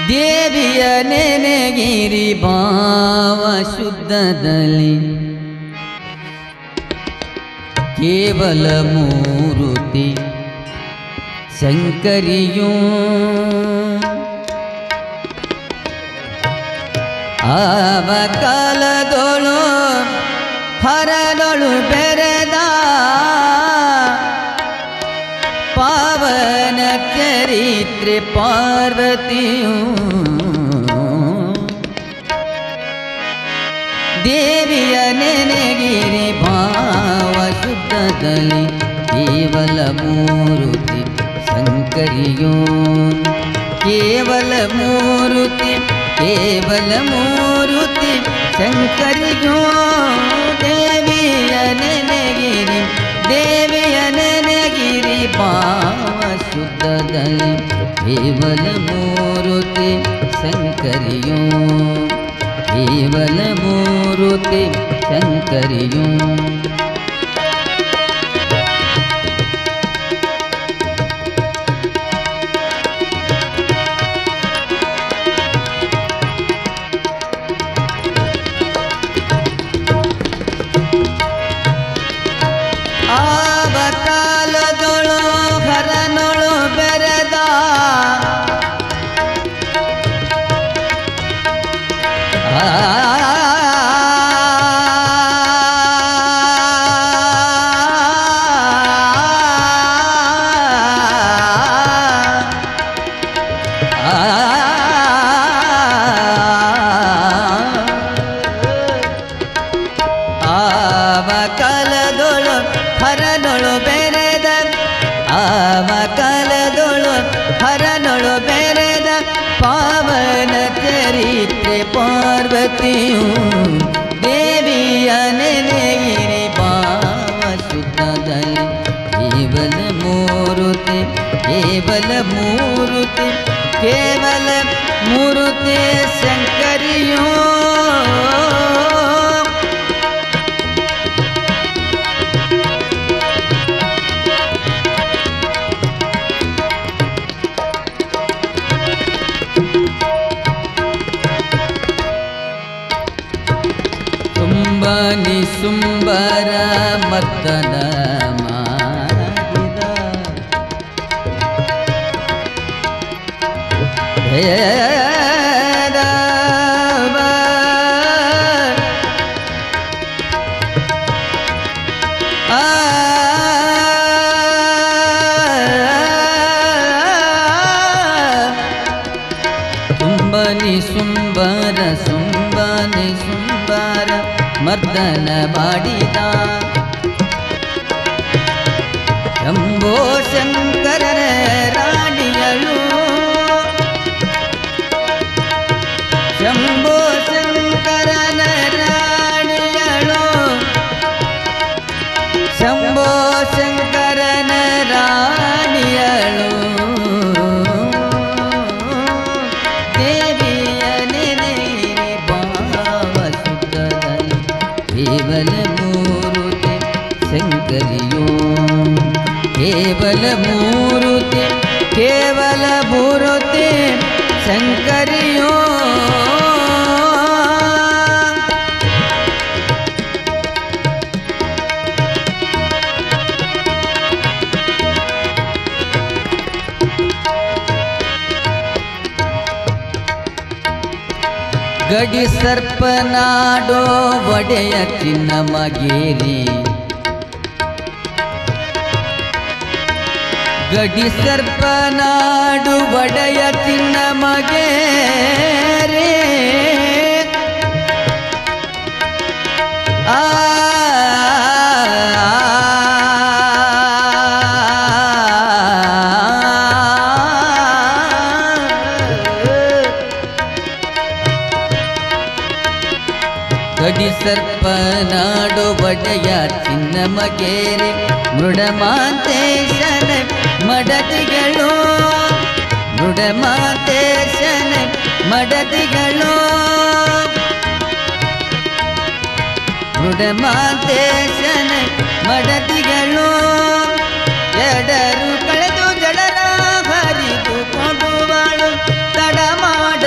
ದೇವಿಯ ನೆನೆಗಿರಿ ಭಾವ ಶುದ್ಧದಲ್ಲಿ ಕೇವಲ ಮೂರುತಿ ಶಂಕರಿಯೂ ಆವ ಕಾಲದೊಳು ಹರದೊಳು ಬೆರೆದ ಪಾವನ ಚರಿತ್ರೆ ಪಾರ್ವತಿಯೂ ದೇವಿಯ ನೆನೆಗಿರಿ ಭಾವ ಶುದ್ಧದಲ್ಲಿ ಕೇವಲ ಮೂರುತಿ ಶಂಕರಿಯೋ ಕೇವಲ ಮೂರುತಿ ಶಂಕರಿಯೋ ದೇವಿಯ ನೆನೆಗಿರಿ ಭಾವ ಶುದ್ಧದಲ್ಲಿ ಕೇವಲ ಮೂರುತಿ ಶಂಕರಿಯೋ ಕೇವಲ ಮೂರುತಿ ಶಂಕರಿಯೋ ಆವಕಾಲದೊಳು ಹರನೊಳು ಬೆರೆದ ಆವಕಾಲದೊಳು ಹರನೊಳು ಬೆರೆದ ಆವಕಾಲದೊಳು ಹರನೊಳು ಬೆರೆದ ಪಾವನ ಚರಿತ್ರೆ ಪಾರ್ವತಿಯು ದೇವಿಯ ನೆನೆಗಿರಿ ಭಾವ ಶುದ್ಧದಲ್ಲಿ ಕೇವಲ ಮೂರುತಿ ಶಂಕರಿಯೋ ಸುಂಬನಿ ಸುಂಬರ ಮದ್ದನ ಮಾಡಿದ ಭೇದವ ಸುಂಬನಿ ಸುಂಬರ ಮರ್ದನ ಮಾಡಿದ ಶಂಭೋ ಶಂಕರನ ರಾಣಿಯಳು ಶಂಭೋ ಶಂಕರನ ರಾಣಿಯಳು ಶಂಭೋ ಶಂಕರನ ರಾಣಿಯಳು ದೇವಿಯ ನೆನೆಗಿರಿ ಭಾವ ಶುದ್ಧದಲ್ಲಿ ಕೇವಲ ಮೂರುತಿ ಶಂಕರಿಯೋ ಕೇವಲ ಮೂರುತಿ ಶಂಕರಿಯೋ ಗಡಿ ಸರ್ಪನಾಡೋ ಒಡೆಯ ಚಿನ್ನಮಗೇರಿ ಗಡಿ ಸರ್ಪನಾಡು ಒಡೆಯ ಚಿನ್ನಮಗೇರಿ ಗಡಿ ಸರ್ಪನಾಡು ಒಡೆಯ ಚಿನ್ನಮಗೇರಿ ಮೃಡಮಾಂತೇಶನ ಮಡದಿಗಳು ಮೃಡಮಾಂತೇಶನ ಮಡದಿಗಳು ಮೃಡಮಾಂತೇಶನ ಮಡದಿಗಳು ಎಡರು ಕಳೆದು ಜಡರ ಹರಿದು ಕೊಡುವಳು ತಡ ಮಾಡ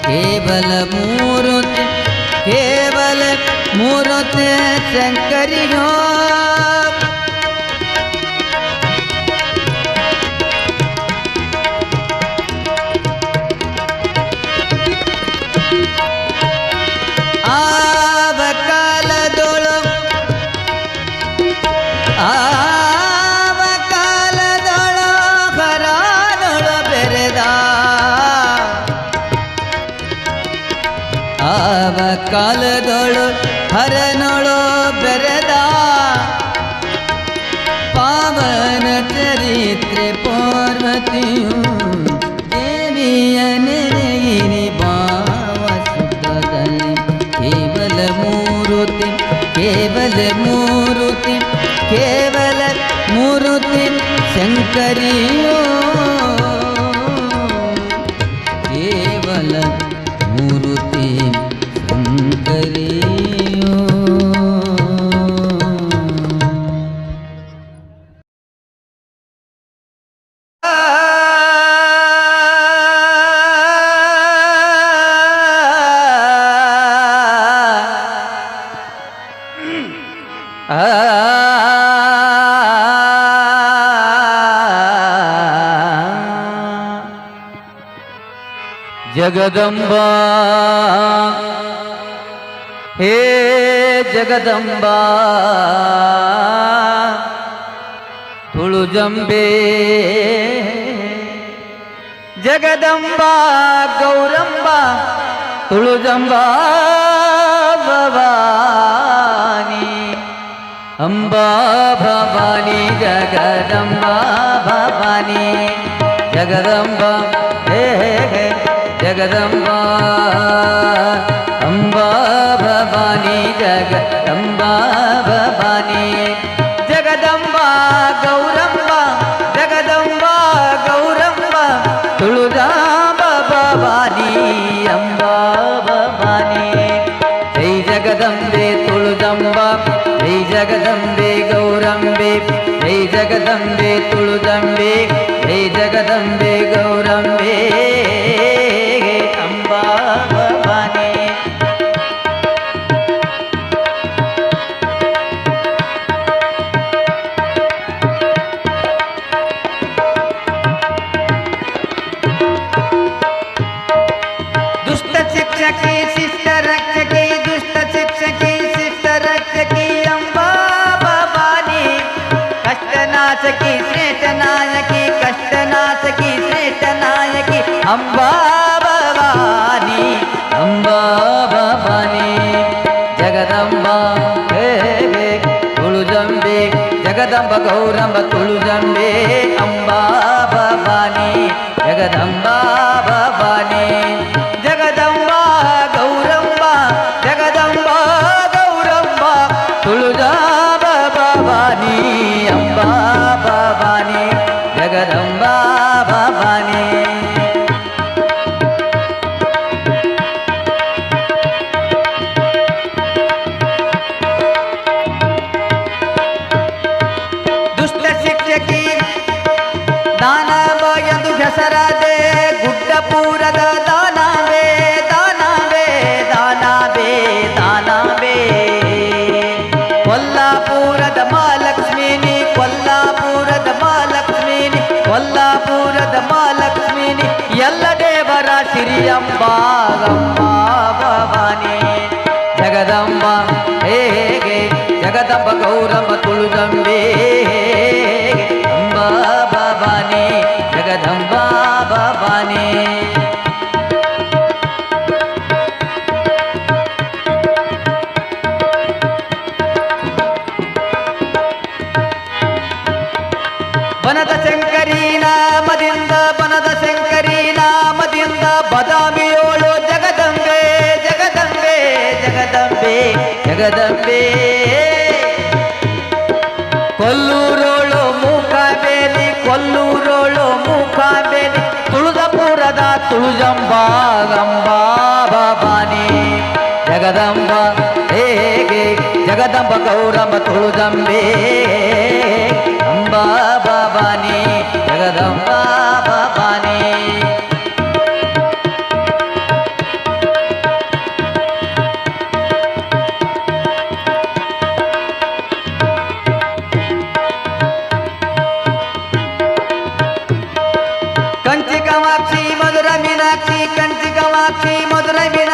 ಕೇವಲ ಮೂರುತಿ ಕೇವಲ ಮೂರುತಿ ಶಂಕರಿಯೋ ಆವ ಕಾಲದೊಳು ಆವ ಕಾಲದೊಳು ಹರಾನೊಳು ಬೆರೆದ ಆವ ಕಾಲದೊಳು ಹರನೊಳು ಬೆರೆದ ಪಾವನ ಚರಿತ್ರೆ ಪಾರ್ವತಿಯು ದೇವಿಯ ನೆನೆಯಿರಿ ಭಾವ ಸುಖದಲ್ಲಿ ಕೇವಲ ಮೂರುತಿ ಕೇವಲ ಮೂರುತಿ ಕೇವಲ ಮೂರುತಿ ಶಂಕರಿಯೋ ಕೇವಲ ಮೂರುತಿ ಶಂಕರಿಯೋ ಜಗದಂಬಾ ಹೇ ಜಗದಂಬಾ ತುಳುಜಂಬೆ ಜಗದಂಬಾ ಗೌರಂಬಾ ತುಳುಜಂಬಾ ಭವಾನಿ ಅಂಬಾ ಭವಾನಿ ಜಗದಂಬಾ ಭವಾನಿ ಜಗದಂಬಾ ಹೇ ಹೇ ಹೇ ಜಗದಂಬಾ ಅಂಬಾ ಭವಾನಿ ಜಗದಂಬಾ ಭವಾನಿ ಜಗದಂಬಾ ಗೌರಂಬಾ ಜಗದಂಬಾ ಗೌರಂಬಾ ತುಳುಜಾಂಬಾ ಭವಾನಿ ಅಂಬಾ ಭವಾನಿ ಜೈ ಜಗದಂಬೆ ತುಳುಜಂಬಾ ಜೈ ಜಗದಂಬೆ ಗೌರಂಬೆ ಜೈ ಜಗದಂಬೆ ತುಳುಜಂಬೆ ಜೈ ಜಗದಂಬೆ ಗೌರಂಬೆ ಅಂಬಾ ಭವಾನಿ ದುಷ್ಟ ಶಿಕ್ಷಕಿ ಶಿಷ್ಟ ರಕ್ಷಕಿ ದುಷ್ಟ ಶಿಕ್ಷಕಿ ಶಿಷ್ಟ ರಕ್ಷಕಿ ಅಂಬಾ ಭವಾನಿ ಕಷ್ಟನಾಶಕಿ ಶ್ರೇಷ್ಠ ನಾಯಕಿ ಕಷ್ಟನಾಶಕಿ ಶ್ರೇಷ್ಠ ನಾಯಕಿ ಅಂಬಾ ಭವಾನಿ ಅಂಬಾ ಭವಾನಿ ಜಗದಂಬಾ ಹೇ ಹೇ ತುಳುಜಂಬೆ ಜಗದಂಬ ಗೌರಂಬ ತುಳುಜಂಬೆ ಅಂಬಾ ಭವಾನಿ ಜಗದಂಬಾ ಭವಾನಿ ಜಗದಂಬಾ ಗೌರಂಬ ಜಗದಂಬಾ ಗೌರಂಬ ತುಳುಜಾಂಬ ಭವಾನಿ ಅಂಬಾ ಭವಾನಿ ಜಗದಂಬಾ ಭವಾನಿ ದುಷ್ಟ ಶಿಕ್ಷಕಿ ದಾನವ ಎಂದು ಹೆಸರಾದೆ ಗುಡ್ಡಪುರದ ದಾನವೇ ದಾನವೇ ದಾನವೇ ದಾನವೇ ಕೊಲ್ಲಾಪುರದ ಮಹಾಲಕ್ಷ್ಮಿನಿ ಕೊಲ್ಲಾಪುರದ ಮಹಾಲಕ್ಷ್ಮಿನಿ ಕೊಲ್ಲಾಪುರದ ಮಹಾಲಕ್ಷ್ಮಿನಿ ಎಲ್ಲ ದೇವರ ಸಿರಿ ಅಂಬಾ ಅಂಬಾ ಭವಾನಿ ಜಗದಂಬಾ ಹೇಗೆ ಜಗದಂಬ ಗೌರಮ್ಮ ತುಳುಜಂಬೆ ಅಂಬಾ ಭವಾನಿ ಜಗದಂಬಾ ಭವಾನಿ ಬನದ ಶಂಕರಿ ನಾಮದಿಂದ ಬನದ ಶಂಕರಿ ನಾಮದಿಂದ ಬದಾಮಿಯೋಳು ಜಗದಂಬೆ ಜಗದಂಬೆ ಜಗದಂಬೆ ಜಗದಂಬೆ ಕೊಲ್ಲೂರೋಳು ಮೂಕಾಬೇಲಿ ಕೊಲ್ಲೂರೋಳು ಮೂಕಾಬೇಲಿ ತುಳುದಪುರದ ತುಳುಜಂಬಾ ಅಂಬಾ ಭವಾನಿ ಜಗದಂಬ ಹೇಗೆ ಜಗದಂಬ ಗೌರಮ್ಮ ತುಳುಜಂಬೆ ಅಂಬಾ ಭವಾನಿ ಜಗದಂಬಾ ಭವಾನಿ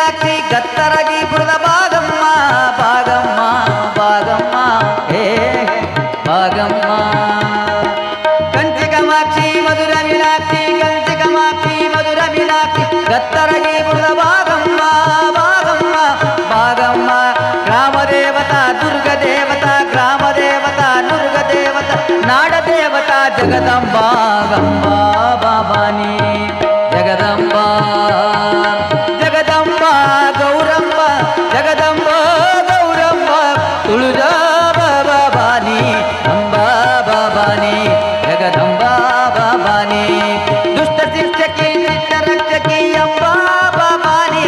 ಮೀನಾಕ್ಷಿ ಗತ್ತರಗಿ ಬುಡದ ಭಾಗಮ್ಮ ಭಾಗಮ್ಮ ಭಾಗಮ್ಮ ಹೇ ಭಾಗಮ್ಮ ಕಂಚಿ ಕಾಮಾಕ್ಷಿ ಮಧುರ ಮೀನಾಕ್ಷಿ ಕಂಚಿ ಕಾಮಾಕ್ಷಿ ಮಧುರ ಮೀನಾಕ್ಷಿ ಗತ್ತರಗಿ ಬುಡದ ಭಾಗಮ್ಮ ಭಾಗಮ್ಮ ಭಾಗಮ್ಮ ಗ್ರಾಮ ದೇವತಾ ದುರ್ಗ ದೇವತಾ ಗ್ರಾಮ ದೇವತಾ ದುರ್ಗ ದೇವತಾ ನಾಡ ದೇವತಾ ಜಗದಂಬಾ ಗಂಬಾ ಬಾಬಾನಿ ಜಗದಂಬಾ ಜಗದಂಬಾ ಗೌರಮ್ಮ ಜಗದಂಬಾ ಗೌರಮ್ಮ ತುಳುಜಾ ಬಾಬಾನಿ ಅಂಬಾ ಬಾಬಾನಿ ಜಗದಂಬಾ ಬಾಬಾನಿ ದುಷ್ಟ ಶಿಕ್ಷಕಿ ಶಿಷ್ಟ ರಕ್ಷಕಿ ಅಂಬಾ ಬಾಬಾನಿ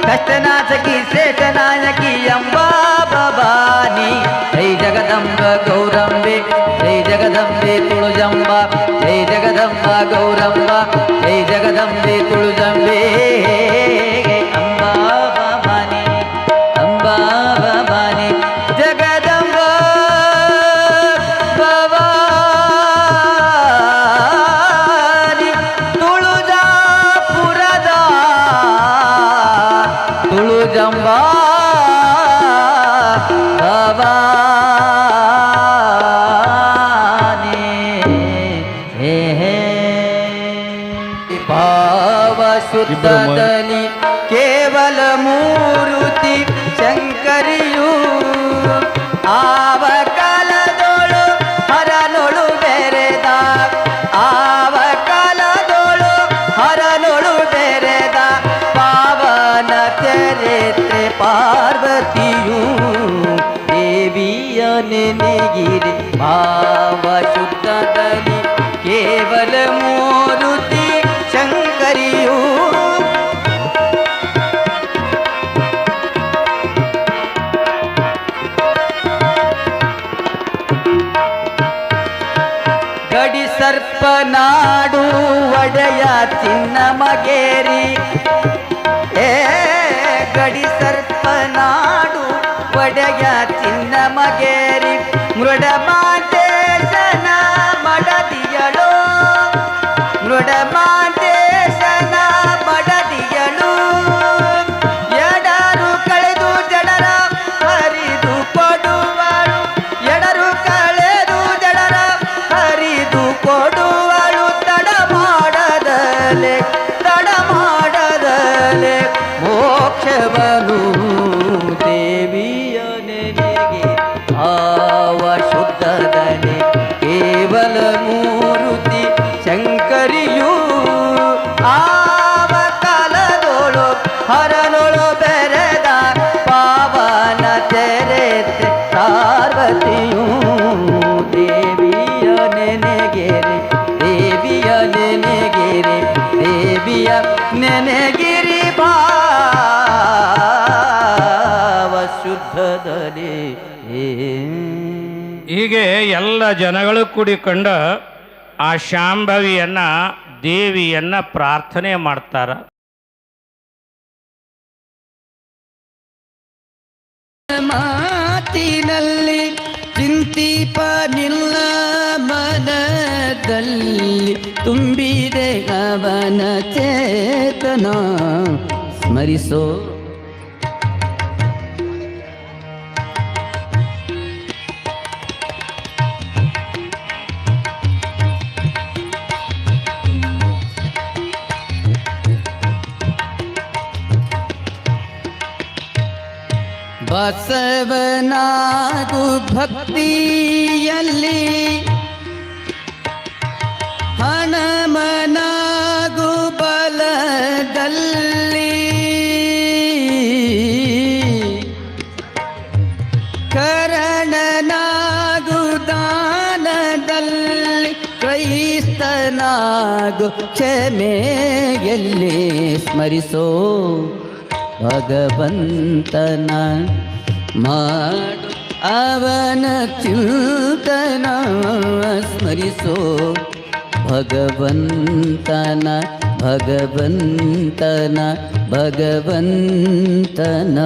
ಕಷ್ಟನಾಶಕಿ ಶ್ರೇಷ್ಠ ನಾಯಕಿ ಅಂಬಾ ಬಾಬಾನಿ ಜೈ ಜಗದಂಬ ಗೌರಂಬೆ ಜೈ ಜಗದಂಬೆ ತುಳುಜಂಬ ಜೈ ಜಗದಂಬ ಗೌರಂಬ ಜೈ ಜಗದಂಬೆ ತುಳುಜಂಬೆ ಅಂಬಾ ಬಾಬಾನಿ ಅಂಬಾ ಬಾಬಾನಿ ಜಗದಂಬ ಬಾಬಾನಿ ತುಳುಜಾಪುರದ ತುಳುಜಂಬ ಬಾಬಾನಿ ಭಾವ ಶುದ್ಧದಲ್ಲಿ ಕೇವಲ ಮೂರುತಿ ಶಂಕರಿಯು ಆವ ಕಾಲದೋಳು ಹರನೊಳು ಬೆರೆದ ಆವ ಕಾಲದೋಳು ಹರನೊಳು ಬೆರೆದ ಪಾವನ ಚರಿತ್ರೆ ಪಾರ್ವತಿಯು ದೇವಿಯ ನೆನೆಗಿರಿ ಭಾವ ಶುದ್ಧದಲ್ಲಿ ಕೇವಲ ಮೂರುತಿ ಶಂಕರಿಯು ಗಡಿ ಸರ್ಪನಾಡು ಒಡೆಯ ಚಿನ್ನ ಮಗೇರಿ ಏ ಗಡಿ ಸರ್ಪನಾಡು ಒಡೆಯ ಚಿನ್ನ ಮಗೇರಿ ಮೃಡಮಾಂತೇಶನ ಮಡದಿಯಳು ಮೃಡಮಾಂತೇಶನ ಮಡದಿಯಳು ಎಡರು ಕಳೆದು ಜಡರ ಹರಿದು ಕೊಡುವಳು ಎಡರು ಕಳೆದು ಜಡರ ಹರಿದು ಕೊಡುವಳು ತಡ ಮಾಡದಲೆ ಮೋಕ್ಷವನು ದೇವಿಯ ನೆನೆಗೆ ಆವ ಶುದ್ಧದನೆ ಕೇವಲ ಮೂರುತಿ ಶಂಕರಿಯು ಆವ ಕಾಲದೋಳು ಹರನೊಳು ಬೆರೆದ ಪಾವನ ಚರಿತ್ರೆ ಪಾರ್ವತಿಯು ದೇವಿಯ ನೆನೆಗೆರೆ ದೇವಿಯ ನೆನೆಗೆರೆ ದೇವಿಯ ನೆನೆಗಿರಿ ಭಾವ ಶುದ್ಧದಲ್ಲಿ ಹೀಗೆ ಎಲ್ಲ ಜನಗಳು ಕೂಡಿಕೊಂಡು ಆ ಶಾಂಭವಿಯನ್ನ ದೇವಿಯನ್ನ ಪ್ರಾರ್ಥನೆ ಮಾಡ್ತಾರ. ಮಾತಿನಲ್ಲಿ ಚಿಂತಿಪ ನಿಲ್ಲ ಮನದಲ್ಲಿ ತುಂಬಿದೆ ಅವನ ಚೇತನ ಸ್ಮರಿಸೋ ಬಸವನಾಗು ಭಕ್ತಿಯಲ್ಲಿ ಹನುಮನಾಗು ಬಲದಲ್ಲಿ ಕರಣನಾಗು ದಾನದಲ್ಲಿ ಕ್ರೈಸ್ತನಾಗು ಕ್ಷಮೆಯಲ್ಲಿ ಸ್ಮರಿಸೋ ಭಗವಂತನ ಮಾಡು ಅವನ ಚಿಂತನ ಸ್ಮರಿಸೋ ಭಗವಂತನ ಭಗವಂತನ ಭಗವಂತನ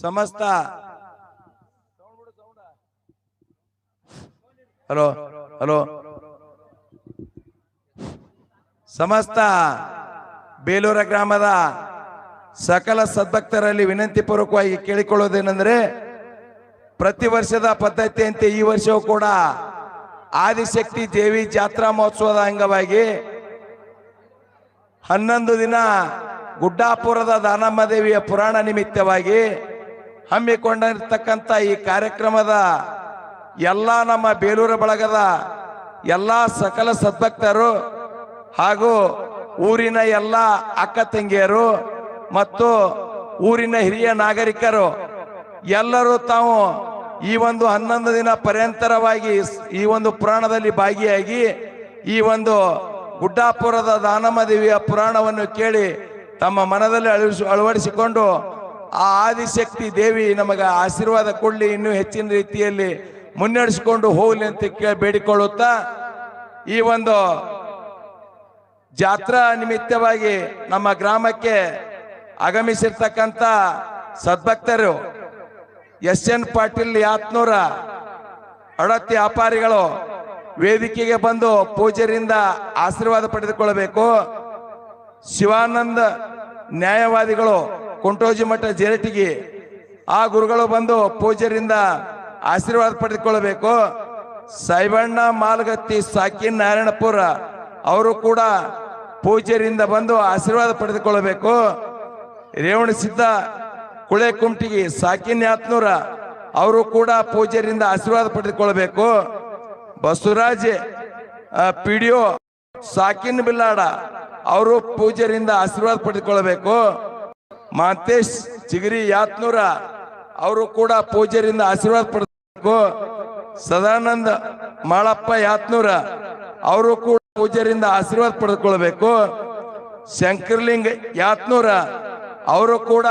ಸಮಸ್ತ ಹಲೋ ಹಲೋ ಸಮಸ್ತ ಬೇಲೂರ ಗ್ರಾಮದ ಸಕಲ ಸದ್ಭಕ್ತರಲ್ಲಿ ವಿನಂತಿ ಪೂರ್ವಕವಾಗಿ ಕೇಳಿಕೊಳ್ಳುವುದೇನೆಂದರೆ, ಪ್ರತಿ ವರ್ಷದ ಪದ್ಧತಿಯಂತೆ ಈ ವರ್ಷವೂ ಕೂಡ ಆದಿಶಕ್ತಿ ದೇವಿ ಜಾತ್ರಾ ಮಹೋತ್ಸವದ ಅಂಗವಾಗಿ 11 ದಿನ ಗುಡ್ಡಾಪುರದ ದಾನಮ್ಮ ದೇವಿಯ ಪುರಾಣ ನಿಮಿತ್ತವಾಗಿ ಹಮ್ಮಿಕೊಂಡಿರ್ತಕ್ಕಂಥ ಈ ಕಾರ್ಯಕ್ರಮದ ಎಲ್ಲ ನಮ್ಮ ಬೇಲೂರು ಬಳಗದ ಎಲ್ಲ ಸಕಲ ಸದ್ಭಕ್ತರು ಹಾಗೂ ಊರಿನ ಎಲ್ಲ ಅಕ್ಕ ತಂಗಿಯರು ಮತ್ತು ಊರಿನ ಹಿರಿಯ ನಾಗರಿಕರು ಎಲ್ಲರೂ ತಾವು ಈ ಒಂದು 11 ದಿನ ಪರ್ಯಂತರವಾಗಿ ಈ ಒಂದು ಪುರಾಣದಲ್ಲಿ ಭಾಗಿಯಾಗಿ ಈ ಒಂದು ಗುಡ್ಡಾಪುರದ ದಾನಮ್ಮ ದೇವಿಯ ಪುರಾಣವನ್ನು ಕೇಳಿ ತಮ್ಮ ಮನದಲ್ಲಿ ಅಳವಡಿಸಿಕೊಂಡು ಆ ಆದಿಶಕ್ತಿ ದೇವಿ ನಮಗೆ ಆಶೀರ್ವಾದ ಕೊಡಲಿ, ಇನ್ನೂ ಹೆಚ್ಚಿನ ರೀತಿಯಲ್ಲಿ ಮುನ್ನಡೆಸಿಕೊಂಡು ಹೋಗಲಿ ಅಂತ ಬೇಡಿಕೊಳ್ಳುತ್ತಾ, ಈ ಒಂದು ಜಾತ್ರಾ ನಿಮಿತ್ತವಾಗಿ ನಮ್ಮ ಗ್ರಾಮಕ್ಕೆ ಆಗಮಿಸಿರ್ತಕ್ಕಂಥ ಸದ್ಭಕ್ತರು SN ಪಾಟೀಲ್ ಯಾತ್ನೂರ ಅಡತಿ ವ್ಯಾಪಾರಿಗಳು ವೇದಿಕೆಗೆ ಬಂದು ಪೂಜಾರಿಯಿಂದ ಆಶೀರ್ವಾದ ಪಡೆದುಕೊಳ್ಳಬೇಕು. ಶಿವಾನಂದ ನ್ಯಾಯವಾದಿಗಳು ಕುಂಟೋಜಿ ಮಠ ಜೇರಟಿಗಿ ಆ ಗುರುಗಳು ಬಂದು ಪೂಜಾರಿಯಿಂದ ಆಶೀರ್ವಾದ ಪಡೆದುಕೊಳ್ಳಬೇಕು. ಸಾಯಿಬಣ್ಣ ಮಾಲ್ಗತ್ತಿ ಸಾಕಿನ್ ನಾರಾಯಣಪುರ ಅವರು ಕೂಡ ಪೂಜಾರಿಯಿಂದ ಬಂದು ಆಶೀರ್ವಾದ ಪಡೆದುಕೊಳ್ಳಬೇಕು. ರೇವಣಸಿದ್ದ ಕುಳೆ ಕುಮಟಿಗಿ ಸಾಕಿನ್ ಯಾತ್ನೂರ ಅವರು ಕೂಡ ಪೂಜಾರಿಯಿಂದ ಆಶೀರ್ವಾದ ಪಡೆದುಕೊಳ್ಳಬೇಕು. ಬಸವರಾಜ್ PDO ಸಾಕಿನ್ ಬಿಲ್ಲಾಡ ಅವರು ಪೂಜಾರಿಯಿಂದ ಆಶೀರ್ವಾದ ಪಡೆದುಕೊಳ್ಳಬೇಕು. ಮಾತೇಶ್ ಚಿಗರಿ ಯಾತ್ನೂರ ಅವರು ಕೂಡ ಪೂಜಾರಿಯಿಂದ ಆಶೀರ್ವಾದ ಪಡೆದುಕೊಳ್ಳಬೇಕು. ಸದಾನಂದ ಮಾಳಪ್ಪ ಯಾತ್ನೂರ ಅವರು ಕೂಡ ಪೂಜಾರಿಯಿಂದ ಆಶೀರ್ವಾದ ಪಡೆದುಕೊಳ್ಳಬೇಕು. ಶಂಕರ್ಲಿಂಗ್ ಯಾತ್ನೂರ ಅವರು ಕೂಡ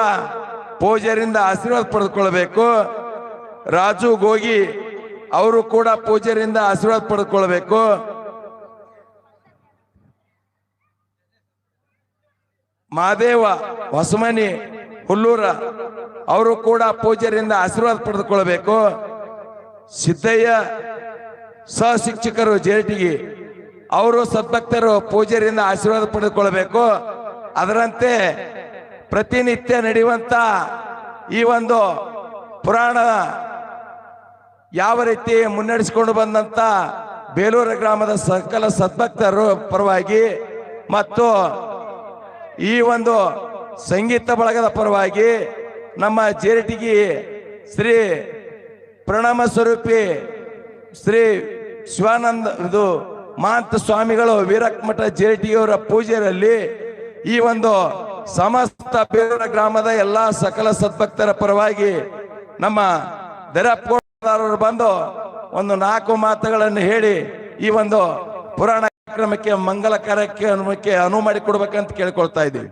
ಪೂಜಾರಿಯಿಂದ ಆಶೀರ್ವಾದ ಪಡೆದುಕೊಳ್ಳಬೇಕು. ರಾಜು ಗೋಗಿ ಅವರು ಕೂಡ ಪೂಜಾರಿಯಿಂದ ಆಶೀರ್ವಾದ ಪಡೆದುಕೊಳ್ಳಬೇಕು. ಮಹಾದೇವ ಹೊಸಮನಿ ಹುಲ್ಲೂರ ಅವರು ಕೂಡ ಪೂಜಾರಿಯಿಂದ ಆಶೀರ್ವಾದ ಪಡೆದುಕೊಳ್ಳಬೇಕು. ಸಿದ್ದಯ್ಯ ಸಹಶಿಕ್ಷಕರು ಜೇರಟಿಗಿ ಅವರು ಸದ್ಭಕ್ತರು ಪೂಜಾರಿಯಿಂದ ಆಶೀರ್ವಾದ ಪಡೆದುಕೊಳ್ಳಬೇಕು. ಅದರಂತೆ ಪ್ರತಿನಿತ್ಯ ನಡೆಯುವಂತ ಈ ಒಂದು ಪುರಾಣ ಯಾವ ರೀತಿ ಮುನ್ನಡೆಸಿಕೊಂಡು ಬಂದಂತ ಬೇಲೂರು ಗ್ರಾಮದ ಸಕಲ ಸದ್ಭಕ್ತರು ಪರವಾಗಿ ಮತ್ತು ಈ ಒಂದು ಸಂಗೀತ ಬಳಗದ ಪರವಾಗಿ ನಮ್ಮ ಜೇರಟಿಗಿ ಶ್ರೀ ಪ್ರಣಾಮ ಸ್ವರೂಪಿ ಶ್ರೀ ಶಿವಾನಂದ ಮಹಂತ ಸ್ವಾಮಿಗಳು ವೀರಕ್ಮಠ ಜೇರಟಿಗಿಯವರ ಪೂಜೆಯಲ್ಲಿ ಈ ಒಂದು ಸಮಸ್ತ ಬೇಲೂರು ಗ್ರಾಮದ ಎಲ್ಲಾ ಸಕಲ ಸದ್ಭಕ್ತರ ಪರವಾಗಿ ನಮ್ಮ ದರಪ್ಪರು ಬಂದು ಒಂದು 4 ಮಾತುಗಳನ್ನು ಹೇಳಿ ಈ ಒಂದು ಪುರಾಣ ಕಾರ್ಯಕ್ರಮಕ್ಕೆ ಮಂಗಲ ಕಾರ್ಯಕ್ರಮಕ್ಕೆ ಅನುವು ಮಾಡಿಕೊಡ್ಬೇಕಂತ ಕೇಳ್ಕೊಳ್ತಾ ಇದ್ದೀವಿ.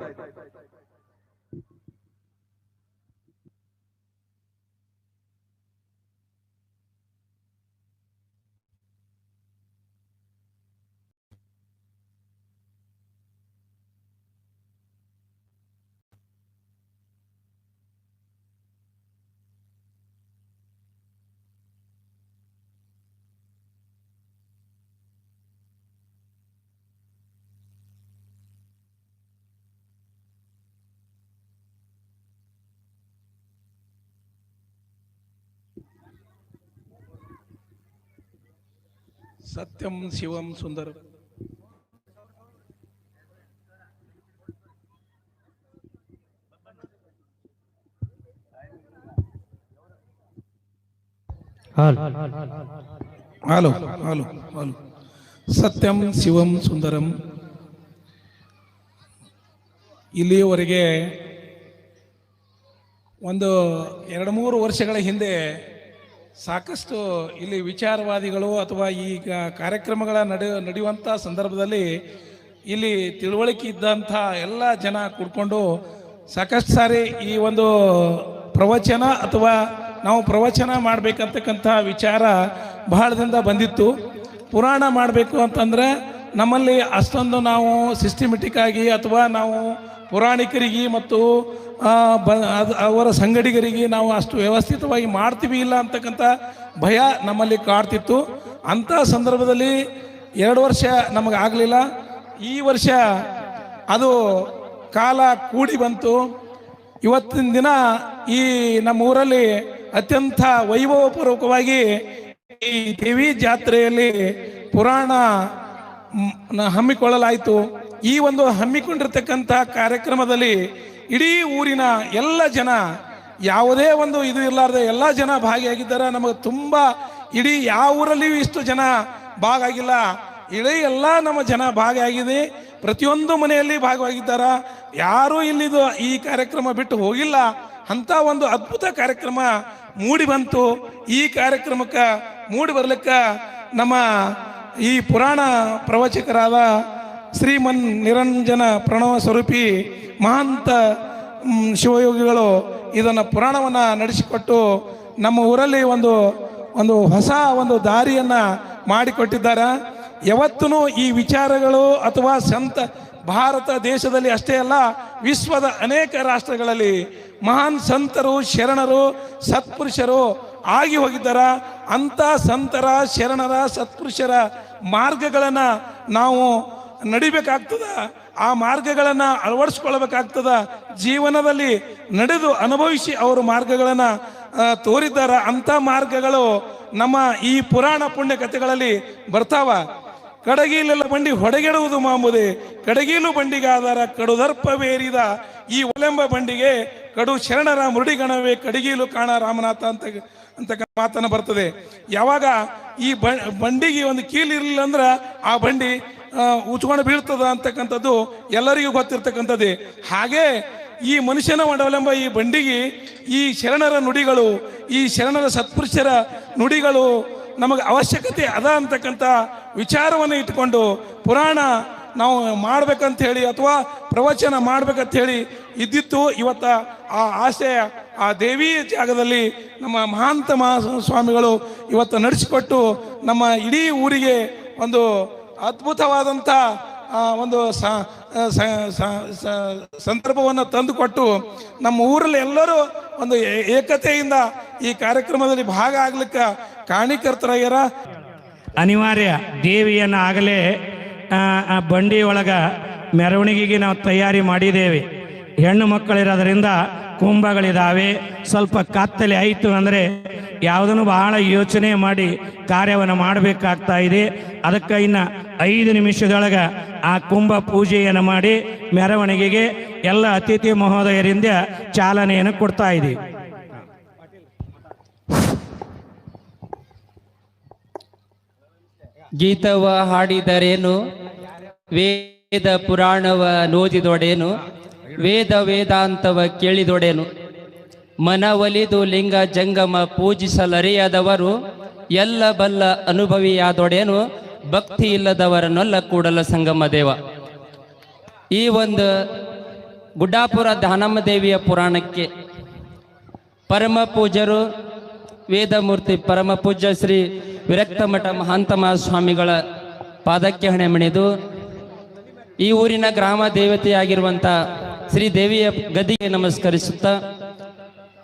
ಸತ್ಯಂ ಶಿವಂ ಸುಂದರ ಹಲೋ ಹಲೋ ಹಲೋ ಸತ್ಯಂ ಶಿವಂ ಸುಂದರಂ. ಇಲ್ಲಿಯವರೆಗೆ ಒಂದು 2-3 ವರ್ಷಗಳ ಹಿಂದೆ ಸಾಕಷ್ಟು ಇಲ್ಲಿ ವಿಚಾರವಾದಿಗಳು ಅಥವಾ ಈಗ ಕಾರ್ಯಕ್ರಮಗಳ ನಡೆಯುವಂಥ ಸಂದರ್ಭದಲ್ಲಿ ಇಲ್ಲಿ ತಿಳುವಳಿಕೆ ಇದ್ದಂಥ ಎಲ್ಲ ಜನ ಕೂಡ್ಕೊಂಡು ಸಾಕಷ್ಟು ಸಾರಿ ಈ ಒಂದು ಪ್ರವಚನ ಅಥವಾ ನಾವು ಪ್ರವಚನ ಮಾಡಬೇಕಂತಕ್ಕಂಥ ವಿಚಾರ ಬಹಳದಿಂದ ಬಂದಿತ್ತು. ಪುರಾಣ ಮಾಡಬೇಕು ಅಂತಂದ್ರೆ ನಮ್ಮಲ್ಲಿ ಅಷ್ಟೊಂದು ನಾವು ಸಿಸ್ಟಮೆಟಿಕ್ ಆಗಿ ಅಥವಾ ನಾವು ಪುರಾಣಿಕರಿಗೆ ಮತ್ತು ಅವರ ಸಂಗಡಿಗರಿಗೆ ನಾವು ಅಷ್ಟು ವ್ಯವಸ್ಥಿತವಾಗಿ ಮಾಡ್ತೀವಿ ಇಲ್ಲ ಅಂತಕ್ಕಂಥ ಭಯ ನಮ್ಮಲ್ಲಿ ಕಾಡ್ತಿತ್ತು. ಅಂಥ ಸಂದರ್ಭದಲ್ಲಿ 2 ವರ್ಷ ನಮಗಾಗಲಿಲ್ಲ. ಈ ವರ್ಷ ಅದು ಕಾಲ ಕೂಡಿ ಬಂತು. ಇವತ್ತಿನ ದಿನ ಈ ನಮ್ಮ ಊರಲ್ಲಿ ಅತ್ಯಂತ ವೈಭವಪೂರ್ವಕವಾಗಿ ಈ ದೇವಿ ಜಾತ್ರೆಯಲ್ಲಿ ಪುರಾಣ ಹಮ್ಮಿಕೊಳ್ಳಲಾಯಿತು. ಈ ಒಂದು ಹಮ್ಮಿಕೊಂಡಿರ್ತಕ್ಕಂಥ ಕಾರ್ಯಕ್ರಮದಲ್ಲಿ ಇಡೀ ಊರಿನ ಎಲ್ಲ ಜನ, ಯಾವುದೇ ಒಂದು ಇದು ಇರಲಾರ್ದೆ ಎಲ್ಲ ಜನ ಭಾಗಿಯಾಗಿದ್ದಾರೆ. ನಮಗೆ ತುಂಬ ಇಡೀ ಯಾವ ಊರಲ್ಲಿಯೂ ಇಷ್ಟು ಜನ ಭಾಗಿಯಾಗಿಲ್ಲ. ಇಡೀ ಎಲ್ಲ ನಮ್ಮ ಜನ ಭಾಗಿಯಾಗಿದೆ. ಪ್ರತಿಯೊಂದು ಮನೆಯಲ್ಲಿ ಭಾಗವಾಗಿದ್ದಾರೆ. ಯಾರೂ ಇಲ್ಲಿದು ಈ ಕಾರ್ಯಕ್ರಮ ಬಿಟ್ಟು ಹೋಗಿಲ್ಲ. ಅಂಥ ಒಂದು ಅದ್ಭುತ ಕಾರ್ಯಕ್ರಮ ಮೂಡಿ ಬಂತು. ಈ ಕಾರ್ಯಕ್ರಮಕ್ಕೆ ಮೂಡಿ ಬರ್ಲಿಕ್ಕೆ ನಮ್ಮ ಈ ಪುರಾಣ ಪ್ರವಚಕರಾದ ಶ್ರೀಮನ್ ನಿರಂಜನ ಪ್ರಣವ ಸ್ವರೂಪಿ ಮಹಾಂತ ಶಿವಯೋಗಿಗಳು ಇದನ್ನು ಪುರಾಣವನ್ನು ನಡೆಸಿಕೊಟ್ಟು ನಮ್ಮ ಊರಲ್ಲಿ ಒಂದು ಹೊಸ ಒಂದು ದಾರಿಯನ್ನು ಮಾಡಿಕೊಟ್ಟಿದ್ದಾರೆ. ಯಾವತ್ತೂ ಈ ವಿಚಾರಗಳು ಅಥವಾ ಭಾರತ ದೇಶದಲ್ಲಿ ಅಷ್ಟೇ ಅಲ್ಲ, ವಿಶ್ವದ ಅನೇಕ ರಾಷ್ಟ್ರಗಳಲ್ಲಿ ಮಹಾನ್ ಸಂತರು, ಶರಣರು, ಸತ್ಪುರುಷರು ಆಗಿ ಹೋಗಿದ್ದಾರೆ. ಅಂಥ ಸಂತರ, ಶರಣರ, ಸತ್ಪುರುಷರ ಮಾರ್ಗಗಳನ್ನು ನಾವು ನಡಿಬೇಕಾಗ್ತದ. ಆ ಮಾರ್ಗಗಳನ್ನು ಅಳವಡಿಸ್ಕೊಳ್ಬೇಕಾಗ್ತದ. ಜೀವನದಲ್ಲಿ ನಡೆದು ಅನುಭವಿಸಿ ಅವರು ಮಾರ್ಗಗಳನ್ನು ತೋರಿದ್ದಾರೆ. ಅಂಥ ಮಾರ್ಗಗಳು ನಮ್ಮ ಈ ಪುರಾಣ ಪುಣ್ಯ ಕಥೆಗಳಲ್ಲಿ ಬರ್ತಾವ. ಕಡಗೀಲೆಲ್ಲ ಬಂಡಿ ಹೊಡೆಗೆಡುವುದು ಮಾಮೂದೆ, ಕಡಗೀಲು ಬಂಡಿಗೆ ಆಧಾರ ಕಡುದರ್ಪವೇರಿದ ಈ ಒಲೆಂಬ ಬಂಡಿಗೆ ಕಡು ಶರಣರ ಮುರುಡಿಗಣವೇ ಕಡಗೀಲು ಕಾಣ ರಾಮನಾಥ ಅಂತ ಮಾತನ್ನು ಬರ್ತದೆ. ಯಾವಾಗ ಈ ಬಂಡಿಗೆ ಒಂದು ಕೀಲು ಇರಲಿಲ್ಲ ಅಂದ್ರೆ ಆ ಬಂಡಿ ಉಚ್ಕೊಂಡು ಬೀಳ್ತದ ಅಂತಕ್ಕಂಥದ್ದು ಎಲ್ಲರಿಗೂ ಗೊತ್ತಿರ್ತಕ್ಕಂಥದ್ದೇ. ಹಾಗೆ ಈ ಮನುಷ್ಯನ ಒಡವಲೆಂಬ ಈ ಬಂಡಿಗೆ ಈ ಶರಣರ ನುಡಿಗಳು, ಈ ಶರಣರ ಸತ್ಪುರುಷರ ನುಡಿಗಳು ನಮಗೆ ಅವಶ್ಯಕತೆ ಅದ ಅಂತಕ್ಕಂಥ ವಿಚಾರವನ್ನು ಇಟ್ಕೊಂಡು ಪುರಾಣ ನಾವು ಮಾಡ್ಬೇಕಂತ ಹೇಳಿ ಅಥವಾ ಪ್ರವಚನ ಮಾಡ್ಬೇಕಂತ ಹೇಳಿ ಇದ್ದಿತ್ತು. ಇವತ್ತು ಆ ಆಶಯ ಆ ದೇವಿ ಜಾಗದಲ್ಲಿ ನಮ್ಮ ಮಹಾಂತ ಸ್ವಾಮಿಗಳು ಇವತ್ತು ನಡೆಸಿಕೊಟ್ಟು ನಮ್ಮ ಇಡೀ ಊರಿಗೆ ಒಂದು ಅದ್ಭುತವಾದಂಥ ಒಂದು ಸಂದರ್ಭವನ್ನು ತಂದುಕೊಟ್ಟು ನಮ್ಮ ಊರಲ್ಲಿ ಎಲ್ಲರೂ ಒಂದು ಏಕತೆಯಿಂದ ಈ ಕಾರ್ಯಕ್ರಮದಲ್ಲಿ ಭಾಗ ಆಗ್ಲಿಕ್ಕೆ ಕಾರಣೀಕರ್ತರಾಗ್ಯಾರ. ಅನಿವಾರ್ಯ ದೇವಿಯನ್ನು ಆಗಲೇ ಆ ಬಂಡಿ ಒಳಗೆ ಮೆರವಣಿಗೆಗೆ ನಾವು ತಯಾರಿ ಮಾಡಿದ್ದೇವೆ. ಹೆಣ್ಣು ಮಕ್ಕಳಿರೋದ್ರಿಂದ ಕುಂಭಗಳಿದ್ದಾವೆ. ಸ್ವಲ್ಪ ಕತ್ತಲೆ ಆಯಿತು ಅಂದರೆ ಯಾವುದನ್ನು ಬಹಳ ಯೋಚನೆ ಮಾಡಿ ಕಾರ್ಯವನ್ನು ಮಾಡಬೇಕಾಗ್ತಾ ಇದೆ. ಅದಕ್ಕೆ ಇನ್ನು 5 ನಿಮಿಷದೊಳಗೆ ಆ ಕುಂಭ ಪೂಜೆಯನ್ನು ಮಾಡಿ ಮೆರವಣಿಗೆಗೆ ಎಲ್ಲ ಅತಿಥಿ ಮಹೋದಯರಿಂದ ಚಾಲನೆಯನ್ನು ಕೊಡ್ತಾ ಇದ್ದೀವಿ. ಗೀತವ ಹಾಡಿದರೇನು, ವೇದ ಪುರಾಣವ ನೋದಿದೊಡೇನು, ವೇದ ವೇದಾಂತವ ಕೇಳಿದೊಡೇನು, ಮನವಲಿದು ಲಿಂಗ ಜಂಗಮ ಪೂಜಿಸಲರಿಯದವರು ಎಲ್ಲ ಬಲ್ಲ ಅನುಭವಿಯಾದೊಡೇನು, ಭಕ್ತಿ ಇಲ್ಲದವರನ್ನೆಲ್ಲ ಕೂಡಲ ಸಂಗಮ ದೇವ. ಈ ಒಂದು ಗುಡ್ಡಾಪುರ ದಾನಮ್ಮ ದೇವಿಯ ಪುರಾಣಕ್ಕೆ ಪರಮ ಪೂಜ್ಯರು ವೇದಮೂರ್ತಿ ಪರಮ ಪೂಜ್ಯ ಶ್ರೀ ವಿರಕ್ತ ಮಠ ಮಹಾಂತಮ ಸ್ವಾಮಿಗಳ ಪಾದಕ್ಕೆ ಹಣೆ ಮಣಿದು ಈ ಊರಿನ ಗ್ರಾಮ ದೇವತೆಯಾಗಿರುವಂಥ ಶ್ರೀ ದೇವಿಯ ಗದಿಗೆ ನಮಸ್ಕರಿಸುತ್ತಾ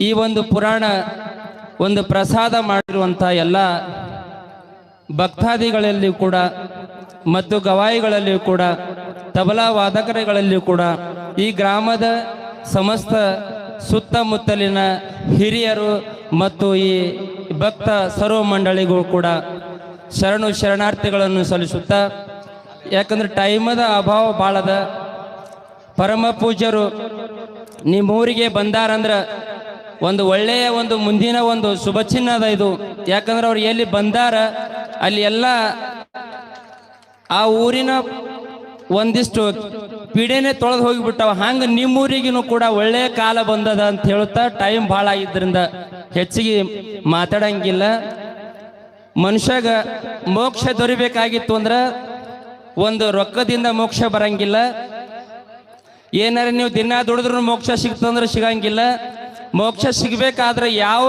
ಈ ಒಂದು ಪುರಾಣ ಒಂದು ಪ್ರಸಾದ ಮಾಡಿರುವಂಥ ಎಲ್ಲ ಭಕ್ತಾದಿಗಳಲ್ಲಿಯೂ ಕೂಡ ಮತ್ತು ಗವಾಯಿಗಳಲ್ಲಿಯೂ ಕೂಡ ತಬಲಾ ವಾದಕರುಗಳಲ್ಲಿಯೂ ಕೂಡ ಈ ಗ್ರಾಮದ ಸಮಸ್ತ ಸುತ್ತಮುತ್ತಲಿನ ಹಿರಿಯರು ಮತ್ತು ಈ ಭಕ್ತ ಸರ್ವ ಮಂಡಳಿಗೂ ಕೂಡ ಶರಣಾರ್ಥಿಗಳನ್ನು ಸಲ್ಲಿಸುತ್ತಾ, ಯಾಕಂದ್ರೆ ಟೈಮದ ಅಭಾವ ಭಾಳದ. ಪರಮ ಪೂಜ್ಯರು ನಿಮ್ಮೂರಿಗೆ ಬಂದಾರಂದ್ರೆ ಒಂದು ಒಳ್ಳೆಯ ಒಂದು ಮುಂದಿನ ಒಂದು ಶುಭ ಚಿನ್ನದ ಇದು. ಯಾಕಂದ್ರೆ ಅವ್ರು ಎಲ್ಲಿ ಬಂದಾರ ಅಲ್ಲಿ ಎಲ್ಲ ಆ ಊರಿನ ಒಂದಿಷ್ಟು ಪೀಡೆನೆ ತೊಳೆದು ಹೋಗಿಬಿಟ್ಟವ. ಹಂಗೆ ನಿಮ್ಮೂರಿಗೂ ಕೂಡ ಒಳ್ಳೆಯ ಕಾಲ ಬಂದದ ಅಂತ ಹೇಳುತ್ತಾ ಟೈಮ್ ಭಾಳ ಆಗಿದ್ದರಿಂದ ಹೆಚ್ಚಿಗೆ ಮಾತಾಡಂಗಿಲ್ಲ. ಮನುಷ್ಯಾಗ ಮೋಕ್ಷ ದೊರಿಬೇಕಾಗಿತ್ತು ಅಂದ್ರೆ ಒಂದು ರೊಕ್ಕದಿಂದ ಮೋಕ್ಷ ಬರಂಗಿಲ್ಲ. ಏನಾರ ನೀವು ದಿನ ದುಡಿದ್ರೂ ಮೋಕ್ಷ ಸಿಗ್ತಂದ್ರೆ ಸಿಗಂಗಿಲ್ಲ. ಮೋಕ್ಷ ಸಿಗಬೇಕಾದ್ರೆ ಯಾವ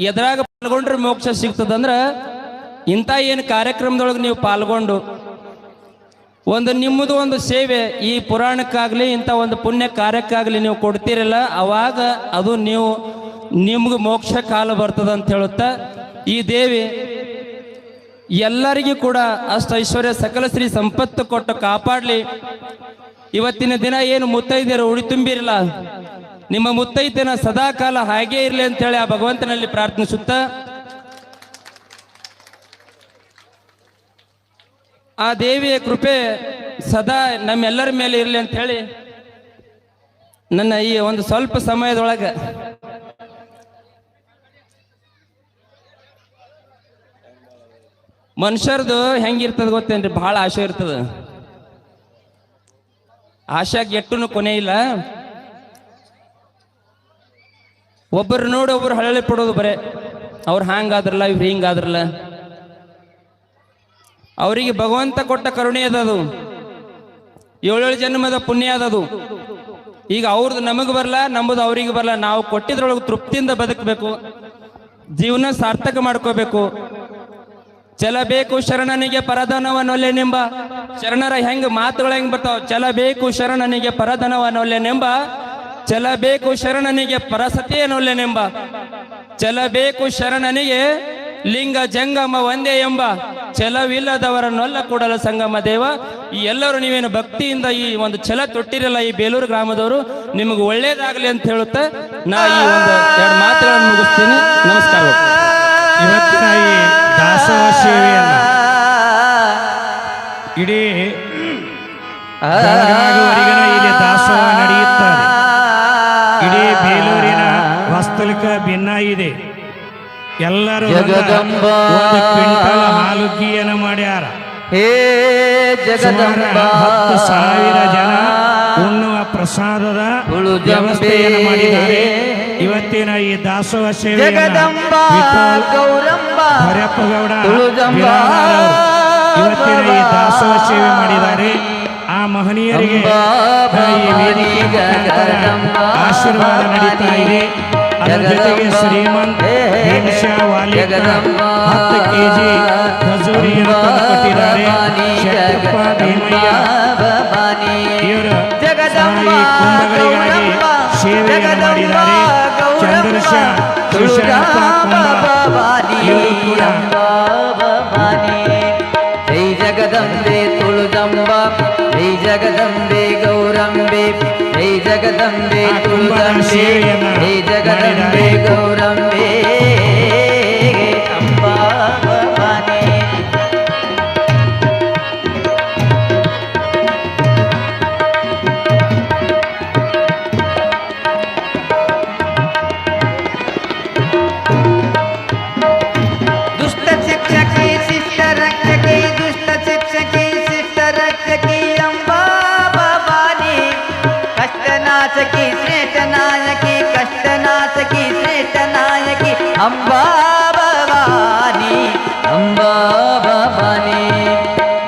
ಎದುರಾಗ ಪಾಲ್ಗೊಂಡ್ರೆ ಮೋಕ್ಷ ಸಿಗ್ತದಂದ್ರೆ ಇಂಥ ಏನು ಕಾರ್ಯಕ್ರಮದೊಳಗೆ ನೀವು ಪಾಲ್ಗೊಂಡು ಒಂದು ನಿಮ್ಮದು ಒಂದು ಸೇವೆ ಈ ಪುರಾಣಕ್ಕಾಗಲಿ ಇಂಥ ಒಂದು ಪುಣ್ಯ ಕಾರ್ಯಕ್ಕಾಗಲಿ ನೀವು ಕೊಡ್ತೀರಲ್ಲ, ಅವಾಗ ಅದು ನಿಮ್ಗೆ ಮೋಕ್ಷ ಕಾಲ ಬರ್ತದೆ ಅಂತ ಹೇಳುತ್ತಾ ಈ ದೇವಿ ಎಲ್ಲರಿಗೂ ಕೂಡ ಅಷ್ಟ ಐಶ್ವರ್ಯ ಸಕಲ ಶ್ರೀ ಸಂಪತ್ತು ಕೊಟ್ಟು ಕಾಪಾಡಲಿ. ಇವತ್ತಿನ ದಿನ ಏನು ಮುತ್ತೈದೆಯರು ಉಡಿ ತುಂಬಿರಲ್ಲ, ನಿಮ್ಮ ಮುತ್ತೈದೆನ ಸದಾ ಕಾಲ ಹಾಗೇ ಇರಲಿ ಅಂತೇಳಿ ಆ ಭಗವಂತನಲ್ಲಿ ಪ್ರಾರ್ಥಿಸುತ್ತಾ ಆ ದೇವಿಯ ಕೃಪೆ ಸದಾ ನಮ್ಮೆಲ್ಲರ ಮೇಲೆ ಇರಲಿ ಅಂತ ಹೇಳಿ ನನ್ನ ಈ ಒಂದು ಸ್ವಲ್ಪ ಸಮಯದೊಳಗೆ ಮನುಷ್ಯರದು ಹೆಂಗಿರ್ತದ ಗೊತ್ತೇನ್ರಿ, ಬಹಳ ಆಸೆ ಇರ್ತದ. ಆಶಾಗೆ ಎಟ್ಟುನು ಕೊನೆ ಇಲ್ಲ. ಒಬ್ಬರು ನೋಡಿ ಒಬ್ಬರು ಹಳಳಿ ಪಡೋದು ಬರೇ, ಅವ್ರು ಹಂಗಾದ್ರಲ್ಲ ಇವ್ರು ಹಿಂಗಾದ್ರಲ್ಲ. ಅವರಿಗೆ ಭಗವಂತ ಕೊಟ್ಟ ಕರುಣೆ ಅದದು, 7 ಜನ್ಮದ ಪುಣ್ಯ ಅದದು. ಈಗ ಅವ್ರದ್ದು ನಮಗೆ ಬರಲ್ಲ, ನಮ್ಮದು ಅವ್ರಿಗೆ ಬರಲ್ಲ. ನಾವು ಕೊಟ್ಟಿದ್ರೊಳಗೆ ತೃಪ್ತಿಯಿಂದ ಬದುಕಬೇಕು, ಜೀವನ ಸಾರ್ಥಕ ಮಾಡ್ಕೋಬೇಕು. ಚಲಬೇಕು ಶರಣನಿಗೆ ಪರಧನವನೊಲ್ಲೆನೆಂಬ, ಶರಣರ ಹೆಂಗ ಮಾತುಗಳು ಹೆಂಗ್ ಬರ್ತಾವ, ಚಲಬೇಕು ಶರಣನಿಗೆ ಪರಧನವನೊಲ್ಲೆನೆಂಬ, ಚಲಬೇಕು ಶರಣನಿಗೆ ಪರಸತಿಯನೊಲ್ಲೆನೆಂಬ, ಚಲಬೇಕು ಶರಣನಿಗೆ ಲಿಂಗ ಜಂಗಮ ಒಂದೇ ಎಂಬ, ಛಲವಿಲ್ಲದವರನ್ನೊಲ್ಲ ಕೂಡಲ ಸಂಗಮ ದೇವ. ಈ ಎಲ್ಲರೂ ನೀವೇನು ಭಕ್ತಿಯಿಂದ ಈ ಒಂದು ಛಲ ತೊಟ್ಟಿರಲ್ಲ ಈ ಬೇಲೂರು ಗ್ರಾಮದವರು, ನಿಮಗೆ ಒಳ್ಳೇದಾಗಲಿ ಅಂತ ಹೇಳುತ್ತಾ ನಾ ಈ ಒಂದು 2 ಮಾತುಗಳನ್ನು ಮುಗಿಸ್ತೀನಿ. ನಮಸ್ಕಾರ. ಇವತ್ತಿನ ಈ ದಾಸೋಹ ಸೇವೆಯನ್ನ ಇಡೀ ಬೆಳಗಾವಿವರೆಗಿನ ಇಲ್ಲಿ ದಾಸೋಹ ನಡೆಯುತ್ತದೆ. ಇಡೀ ಬೇಲೂರಿನ ವಾಸ್ತವಿಕ ಭಿನ್ನ ಇದೆ. ಎಲ್ಲರೂ ಒಂದು ಕ್ವಿಂಟಲ್ ಹಾಲುಗ್ಗಿಯನ್ನು ಮಾಡ್ಯಾರ. ಹೇ ಜಗದಂಬಾ 10,000 ಜನ ಉಣ್ಣುವ ಪ್ರಸಾದದ ವ್ಯವಸ್ಥೆಯನ್ನು ಮಾಡಿದ್ದಾರೆ. ಇವತ್ತಿನ ಈ ದಾಸೋಹ ಸೇವೆಯನ್ನು ಹರಪ್ಪಗೌಡ ಇವತ್ತಿನ ಈ ದಾಸೋಹ ಸೇವೆ ಮಾಡಿದ್ದಾರೆ. ಆ ಮಹನೀಯರಿಗೆ ಈ ವೇದಿಕೆ ಆಶೀರ್ವಾದ ನಡೀತಾ ಇದೆ. ಅದರ ಜೊತೆಗೆ ಶ್ರೀಮಂತ ಭೀಮಶಾ ವಾಲಿಕ 10 kg ಖಜೂರಿಯನ್ನು ಕೊಟ್ಟಿದ್ದಾರೆ. ಶೆಟ್ಟಪ್ಪ ಭೀಮಯ್ಯ ಇವರು ಈ ಕುಂಭಗಳಿಗಾಗಿ ಸೇವೆಯನ್ನು ಮಾಡಿದ್ದಾರೆ. ಚಂದ್ರಶ ಶಿವಶರಣಪ್ಪ ಕುಂಭ ಇವರು ಕೂಡ ಜೈ ಜಗದಂಬೆ ತುಳುಜಂಬ, ಜೈ ಜಗದಂಬೆ ಗೌರಂಬೆ, ಜೈ ಜಗದಂಬೆ ತುಳುಜಂಬೆ, ಜೈ ಜಗದಂಬೆ ಗೌರಂಬೆ ಅಂಬಾ ಭವಾನಿ. ದುಷ್ಟ ಶಿಕ್ಷಕಿ ಶಿಷ್ಟ ರಕ್ಷಕಿ, ದುಷ್ಟ ಶಿಕ್ಷಕಿ ಶಿಷ್ಟ ರಕ್ಷಕಿ ಅಂಬಾ ಭವಾನಿ. ಕಷ್ಟನಾಶಕಿ ಶ್ರೇಷ್ಠ ನಾಯಕಿ, ಕಷ್ಟನಾಶಕಿ ಶ್ರೇಷ್ಠ ನಾಯಕಿ ಅಂಬಾ ಭವಾನಿ, ಅಂಬಾ ಭವಾನಿ.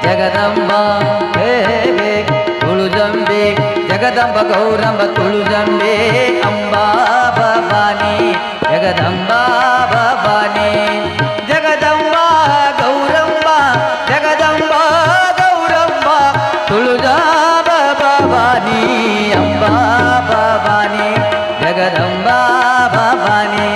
ಜಗದಂಬಾ ಹೇ ಹೇ ತುಳುಜಂಬೆ, ಜಗದಂಬ ಗೌರಂಬ ತುಳುಜಂಬೆ ಅಂಬಾ ಭವಾನಿ, ಜಗದಂಬಾ ಭವಾನಿ. ಜಗದಂಬಾ ಗೌರಂಬ, ಜಗದಂಬಾ ಗೌರಂಬ ತುಳುಜಾಬ ಭವಾನಿ ಅಂಬಾ ಭವಾನಿ, ಜಗದಂಬಾ ಭವಾನಿ.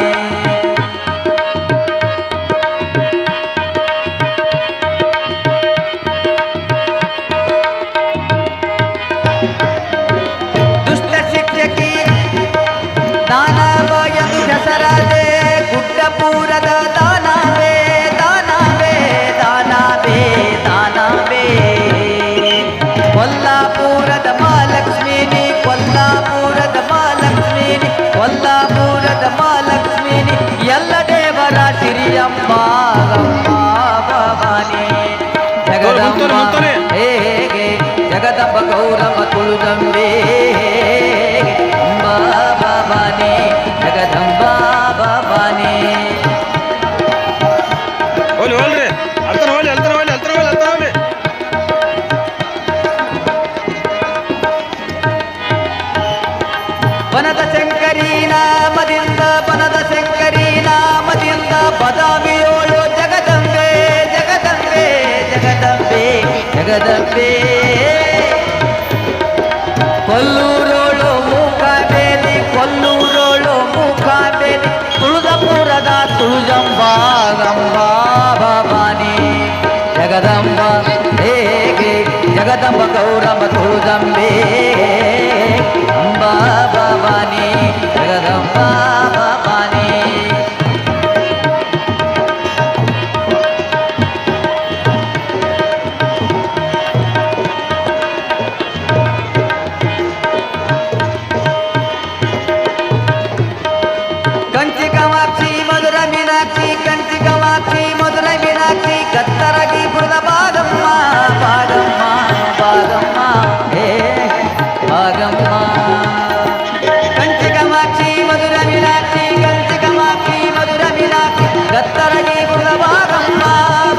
ದುಷ್ಟ ಶಿಕ್ಷಕಿ ದಾನವಯಂ ಹೆಸರಾದೆ, ಗುಡ್ಡಪೂರದ ದಾನವೇ ದಾನವೇ ದಾನವೇ ದಾನವೇ. ಕೊಲ್ಲಾಪುರದ ಮಹಾಲಕ್ಷ್ಮೀನಿ, ಕೊಲ್ಲಾಪುರದ ಮಹಾಲಕ್ಷ್ಮೀನಿ, ಕೊಲ್ಲಾಪುರದ ಮಹಾಲಕ್ಷ್ಮೀನಿ, ಎಲ್ಲ ದೇವರ ಸಿರಿಯಮ್ಮ ಅಂಬಾ ಭವಾನಿ. ಜಗದಂಬ ಹೇಗೆ ಜಗದಂಬ ಗೌರಮ್ಮ ತುಳುದಂಬೆ ಅಂಬಾ ಭವಾನಿ, ಜಗದಂಬಾ ಭವಾನಿ. ವನದ ಶಂಕರಿ ನಾಮದಿಂದ, ವನದ ಶಂಕರಿ ನಾಮದಿಂದ, ಬದಾಮಿಯೋಳು ಜಗದಂಬೆ ಜಗದಂಬೆ ಜಗದಂಬೆ ಜಗ ಜಗದಂಬೆ ಕೊಲ್ಲೂರೋಳು ಮೂಕಾಂಬೇಲಿ ಕೊಲ್ಲೂರೋಳು ಮೂಕಾಂಬೇಲಿ ತುಳಜಪುರದ ತುಳಜಂಬಾಗಂಬಾ ಭವಾನಿ ಜಗದಂಬ ಹೇಗೆ ಜಗದಂಬ ಗೌರಮ್ಮ ತುಳಜಂಬೆ ಅಂಬಾ ಭವಾನಿ ಜಗದಂಬ ಭವಾನಿ ಕಂಚಿ ಕಾಮಾಕ್ಷಿ ಮಧುರ ಮೀನಾಕ್ಷಿ ಕಂಚಿ ಕಾಮಾಕ್ಷಿ ಮಧುರ ಮೀನಾಕ್ಷಿ ಕತ್ತರಗಿ ಪುರದ ಭಾಗಮ್ಮ ಭಾಗಮ್ಮ ಭಾಗಮ್ಮ ಹೇ ಭಾಗಮ್ಮ ಕಂಚಿ ಕಾಮಾಕ್ಷಿ ಮಧುರ ಮೀನಾಕ್ಷಿ ಕಂಚಿ ಕಾಮಾಕ್ಷಿ ಮಧುರ ಮೀನಾಕ್ಷಿ ಕತ್ತರಗಿ ಪುರದ ಭಾಗಮ್ಮ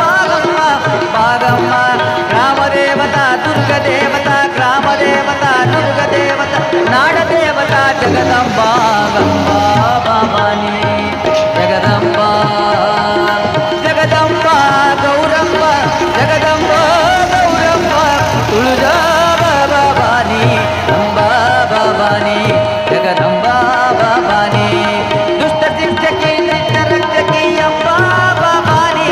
ಭಾಗಮ್ಮ ಭಾಗಮ್ಮ ಗ್ರಾಮ ದೇವತಾ ದುರ್ಗ ದೇವತಾ ಗ್ರಾಮ ದೇವತಾ ದುರ್ಗ ದೇವತಾ ನಾಡ ದೇವತಾ ಜಗದಂಬಾ ಗಂಬಾ ಭವಾನಿ ಜಗದಂಬ ಜಗದಂಬ ಗೌರಮ್ಮ ಜಗದಂಬ ಗೌರಮ್ಮ ತುಳಜ ಭವಾನಿ ಅಂಬಾ ಭವಾನಿ ಜಗದಂಬ ಭವಾನಿ ದುಷ್ಟ ಶಿಕ್ಷಕಿ ಶಿಷ್ಟ ರಕ್ಷಕಿ ಅಂಬಾ ಭವಾನಿ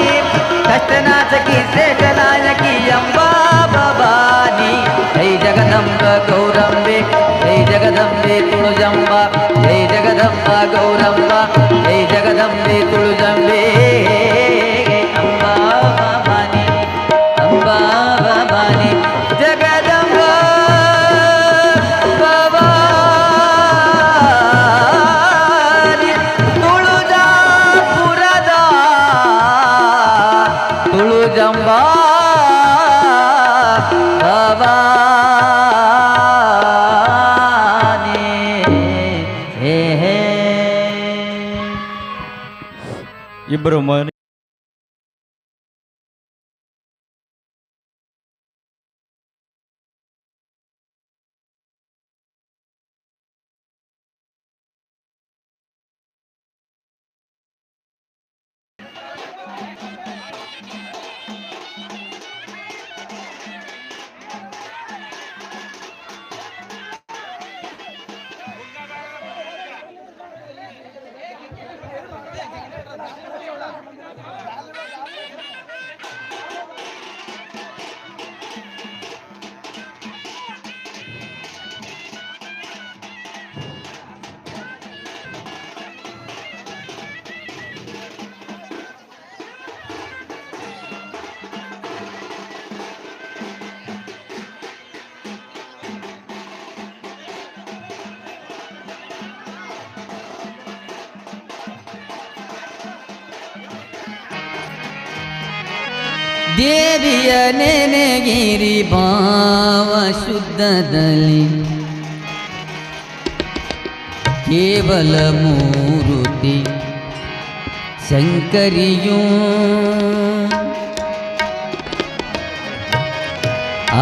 ಕಷ್ಟನಾಶಕಿ ಶ್ರೇಷ್ಠ ನಾಯಕಿ ಅಂಬಾ ಭವಾನಿ ಜೈ ಜಗದಂಬ ಗೌರಂಬೆ ಜೈ ಜಗದಂಬೆ ತುಳಜಂಬ ಜೈ ಜಗದಂಬ ಗೌರಂಬ ಜೈ ಜಗದಂಬೆ ತುಳಜಂಬೆ ಅಂಬಾ ಭವಾನಿ ಅಂಬಾ ಭವಾನಿ ಜಗದಂಬ ಭವಾನಿ ತುಳಜಾಪುರದ ತುಳಜಂಬ ಭವಾನಿ ಹೇ ಹೇ ಇಬ್ಬರು ದೇವಿಯ ನೆನೆಗಿರಿ ಭಾವ ಶುದ್ಧದಲ್ಲಿ ಕೇವಲ ಮೂರುತಿ ಶಂಕರಿಯೂ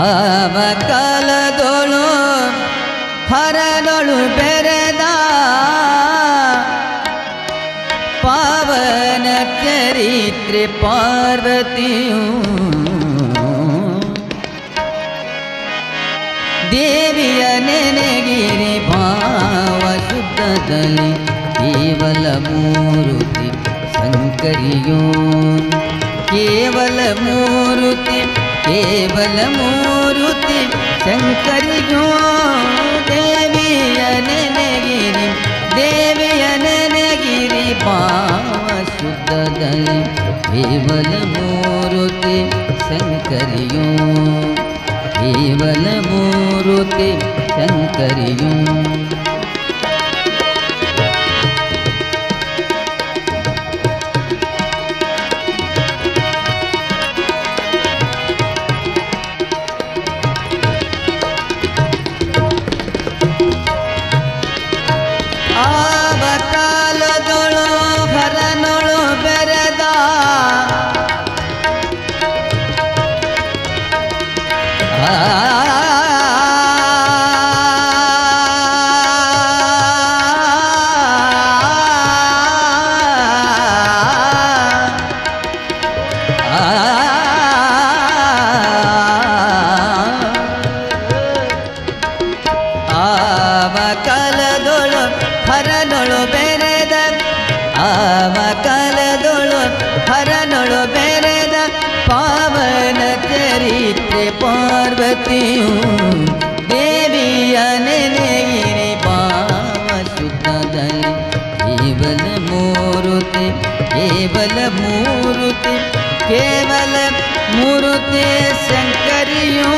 ಆವ ಕಾಲದೊಳು ಹರದೊಳು ಬೆರೆದ ಪಾವನ ಚರಿತ್ರೆ ಪಾರ್ವತಿಯು ದೇವಿಯ ನೆನೆಗಿರಿ ಭಾವ ಶುದ್ಧದಲ್ಲಿ ಕೇವಲ ಮೂರುತಿ ಶಂಕರಿಯೋ ಕೇವಲ ಮೂರುತಿ ಶಂಕರಿಯೋ ದೇವಿಯ ನೆನೆಗಿರಿ ಭಾವ ಶುದ್ಧದಲ್ಲಿ ಕೇವಲ ಮೂರುತಿ ಶಂಕರಿಯೋ ಕೇವಲ ಮೂರುತಿ ಶಂಕರಿಯೋ ಆವಕಾಲದೊಳು ಹರನೊಳು ಬೆರೆದ ಹರನೊಳು ಬೆರೆದ ಆವ ಕಾಲದೊಳು ಹರನೊಳು ಬೆರೆದ ಪಾವನ ಚರಿತ್ರೆ ಪಾರ್ವತಿಯು ದೇವಿಯ ನೆನೆಯಿರಿ ಭಾವ ಶುದ್ಧದಲ್ಲಿ ಕೇವಲ ಮೂರುತಿ ಕೇವಲ ಮೂರುತಿ ಶಂಕರಿಯೋ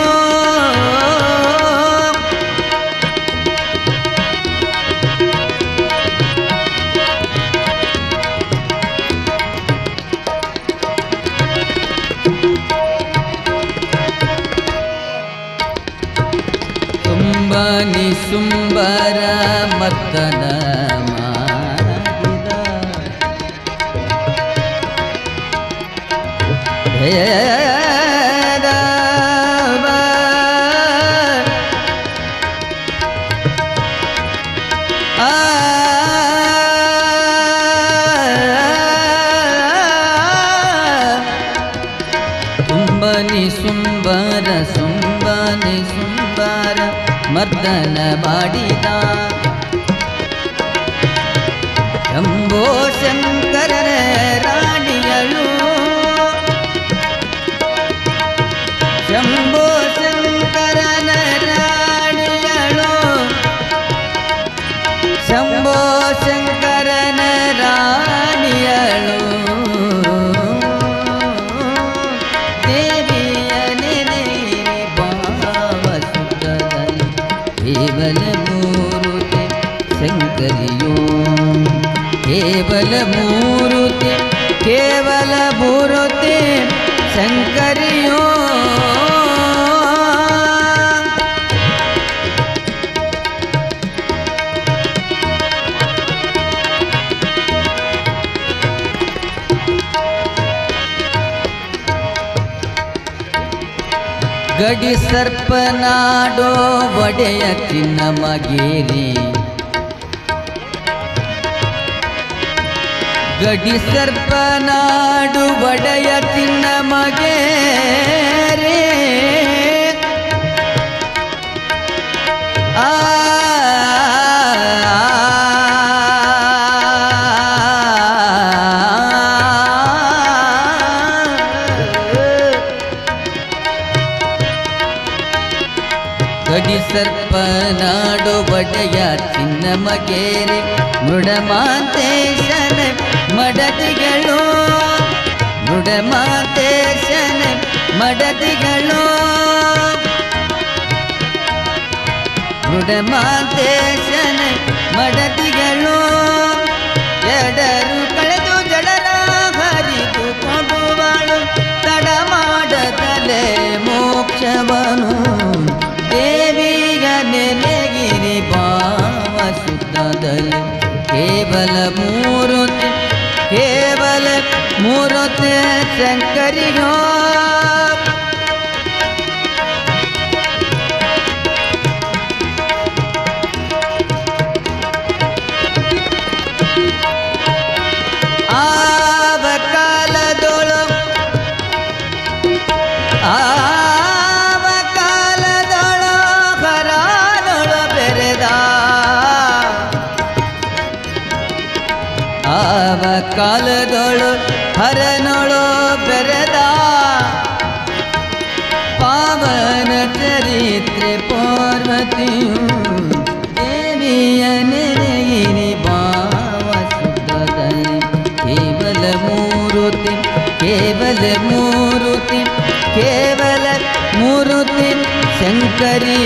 ತುಂಬನಿ ಸುಂಬರ ಮತ್ತನ ಮಾಡಿದ ಭೇದವ ತುಂಬನಿ ಸುಂಬರ ಮರ್ದನ ಮಾಡಿದ ಶಂಭೋ ಶಂಕರನ ರಾಣಿಯಳು ಶಂಭೋ ಶಂಕರನ ರಾಣಿಯಳು ಶಂಭೋ ಶಂಕರನ ರಾಣಿಯಳು ಕೇವಲ ಮೂರುತಿ ಶಂಕರಿಯೋ ಕೇವಲ ಮೂರುತಿ ಶಂಕರಿಯೋ ಗಡಿ ಸರ್ಪನಾಡೋ ಒಡೆಯ ಚಿನ್ನಮಗೇರಿ ಗಡಿ ಸರ್ಪನಾಡು ಒಡೆಯ ಚಿನ್ನಮಗೇರಿ ಗಡಿ ಸರ್ಪನಾಡು ಒಡೆಯ ಚಿನ್ನಮಗೇರಿ ಮೃಡಮಾಂತೇಶನ ಮಡದಿಗಳು ಮೃಡಮಾಂತೇಶನ ಮಡದಿಗಳು ಮೃಡಮಾಂತೇಶನ ಮಡದಿಗಳು ಎಡರು ಕಳೆದು ಜಡರ ಹರಿದು ಕೊಡುವಳು ತಡ ಮಾಡದಲೆ ಮೋಕ್ಷವನು ದೇವಿಯ ನೆನೆಗಿರಿ ಭಾವ ಶುದ್ಧದಲ್ಲಿ ಕೇವಲ ಮೂರುತಿ ಶಂಕರಿಯೋ ಆವ ಕಾಲದೊಳು ಹರನೊಳು ಬೆರೆದ ಆವ ಕಾಲದೊಳು ಹರನೊಳು ಬೆರೆದ ಪಾವನ ಚರಿತ್ರೆ ಪಾರ್ವತಿಯು ದೇವಿಯ ನೆನೆಯಿರಿ ಭಾವ ಶುದ್ಧದಲ್ಲಿ ಕೇವಲ ಮೂರುತಿ ಶಂಕರಿ